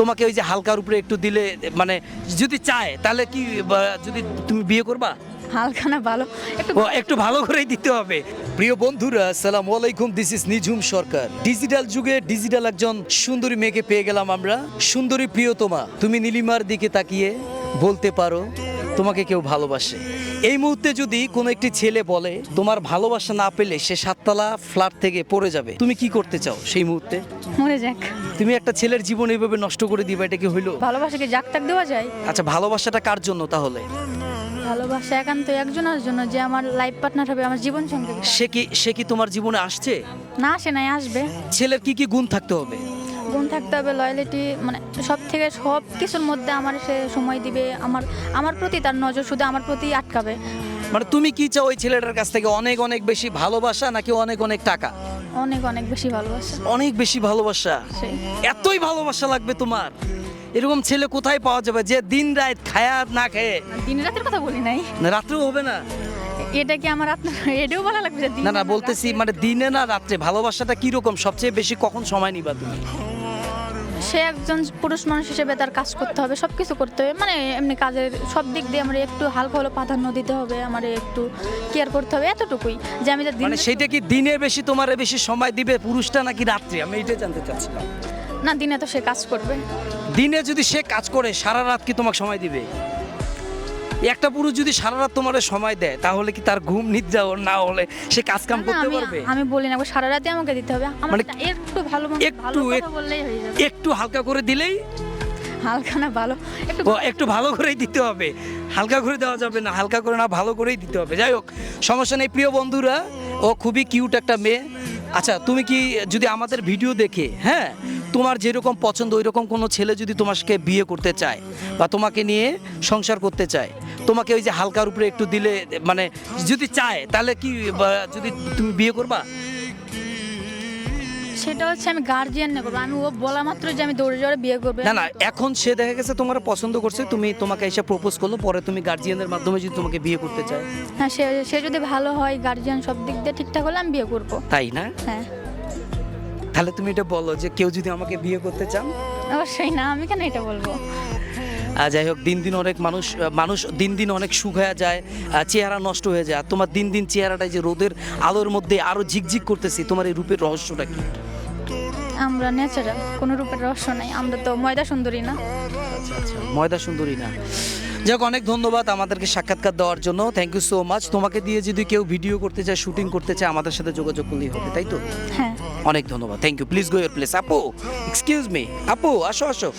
তোমাকে ওই যে হালকার উপরে একটু দিলে মানে যদি চায় তাহলে কি যদি তুমি বিয়ে করবা? হালকা না ভালো একটু একটু ভালো করেই দিতে হবে। প্রিয় বন্ধুরা, আসসালামু আলাইকুম, this is Nijhum Sarkar. Digital যুগে ডিজিটাল একজন সুন্দরী মেয়েকে পেয়ে গেলাম আমরা। সুন্দরী প্রিয়তমা, তুমি নীলিমার দিকে তাকিয়ে বলতে পারো তোমাকে কেউ ভালোবাসে। এই মুহূর্তে যদি কোনো একটি ছেলে বলে তোমার ভালোবাসা না পেলে সে 7তলা ফ্ল্যাট থেকে পড়ে যাবে, তুমি কি করতে চাও সেই মুহূর্তে? মরে যাক। তুমি একটা ছেলের জীবন এইভাবে নষ্ট করে দিবা, এটা কি হইলো? ভালোবাসাকে জাক তাক দেওয়া যায়? আচ্ছা, ভালোবাসাটা কার জন্য তাহলে? ভালোবাসা একান্ত একজনের জন্য, যে আমার লাইফ পার্টনার হবে, আমার জীবন সঙ্গী। সে কি তোমার জীবনে আসছে? না আসে নাই, আসবে। ছেলের কি কি গুণ থাকতে হবে? গুণ থাকতে হবে, লয়ালিটি, মানে সব থেকে সব কিছুর মধ্যে আমার সে সময় দিবে, আমার প্রতি তার নজর শুধু আমার প্রতি আটকাবে। মানে তুমি কি চাও ওই ছেলেটার কাছ থেকে? অনেক অনেক বেশি ভালোবাসা নাকি অনেক অনেক টাকা? অনেক অনেক বেশি ভালোবাসা। অনেক বেশি ভালোবাসা। সেই এতই ভালোবাসা লাগবে তোমার? এরকম ছেলে কোথায় পাওয়া যাবে যে দিন রাত খায়া না খেয়ে? দিন রাতের কথা বলি নাই, না, রাত্রেও হবে না? এটা কি আমার আপনার এটাও বলা লাগবে যে দিন না না, রাত বলতেছি রাতে? মানে দিনে না রাত্রে ভালোবাসাটা কি রকম? সবচেয়ে বেশি কখন সময় নিবা তুমি? সে একজন পুরুষ মানুষ হিসেবে তার কাজ করতে হবে, সব কিছু করতে হবে, মানে এমনি কাজের সব দিক দিয়ে আমার একটু হালকা হলো প্রাধান্য দিতে হবে, আমার একটু কেয়ার করতে হবে, এতটুকুই। যে আমি যে দিন মানে সেইটা কি দিনে বেশি তোমারে বেশি সময় দিবে পুরুষটা নাকি রাত্রে? আমি এইটাই জানতে চাচ্ছিলাম। না, দিনে তো সে কাজ করবে। দিনে যদি সে কাজ করে সারা রাত কি তোমাকে সময় দিবে? একটা পুরুষ যদি সারা রাত তোমার সময় দেয় তাহলে কি তার ঘুম নিদ্রা না হলে সে কাজ কাম না, করতে আমি পারবে? আমি বলি না সারা রাতে আমাকে দিতে হবে, আমার মানে একটু ভালো ভালো কথা বললেই হয়ে যাবে। একটু হালকা করে দিলেই? হালকা না ভালো একটু একটু ভালো করেই দিতে হবে, হালকা করে দেওয়া যাবে না। হালকা করে না, ভালো করেই দিতে হবে। যাই হোক, সমস্যা নেই। প্রিয় বন্ধুরা, ও খুবই কিউট একটা মেয়ে। আচ্ছা, তুমি কি যদি আমাদের ভিডিও দেখে, হ্যাঁ, তোমার যেরকম পছন্দ ওই রকম কোনো ছেলে যদি তোমাকে বিয়ে করতে চায় বা তোমাকে নিয়ে সংসার করতে চায়, তোমাকে ওই যে হালকার উপরে একটু দিলে মানে যদি চায় তাহলে কি যদি তুমি বিয়ে করবা? সেটা হচ্ছে আমি গার্জিয়ান না করবো, আমি ও বলা মাত্র যে আমি দৌড়ে যাওয়ার বিয়ে করবে। না না, এখন সে দেখা গেছে তোমার পছন্দ করছে, তোমাকে এসে প্রপোজ করলো, পরে তুমি গার্জিয়ানের মাধ্যমে যদি তোমাকে বিয়ে করতে চায়? হ্যাঁ, সে যদি ভালো হয়, গার্জিয়ান সব দিক দিয়ে ঠিকঠাক হলে আমি বিয়ে করবো। তাই না? হ্যাঁ, তাহলে তুমি এটা বলো যে কেউ যদি আমাকে বিয়ে করতে চান? অবশ্যই না, আমি কেন এটা বলবো? যাই হোক, দিন দিন অনেক মানুষ দিন দিন অনেক শুক হয়ে যায়, চেহারা নষ্ট হয়ে যায়। আর তোমার দিন দিন চেহারাটা যে রোদের আলোর মধ্যে আরো ঝিকঝিক করতেছি, তোমার এই রূপের রহস্যটা কি? আমরা ন্যাচারাল, কোনো রূপের রহস্য নাই, আমরা তো ময়দা সুন্দরী না। আচ্ছা আচ্ছা, ময়দা সুন্দরী না। যাক, অনেক ধন্যবাদ আমাদেরকে সাক্ষাৎকার দেওয়ার জন্য। Thank you so much. তোমাকে দিয়ে যদি কেউ ভিডিও করতে চায়, শুটিং করতে চায়, আমাদের সাথে যোগাযোগ করলেই হবে, তাই তো? হ্যাঁ। অনেক ধন্যবাদ, thank you. Please go your place. আপু, এক্সকিউজ মি, আপু আসো আসো।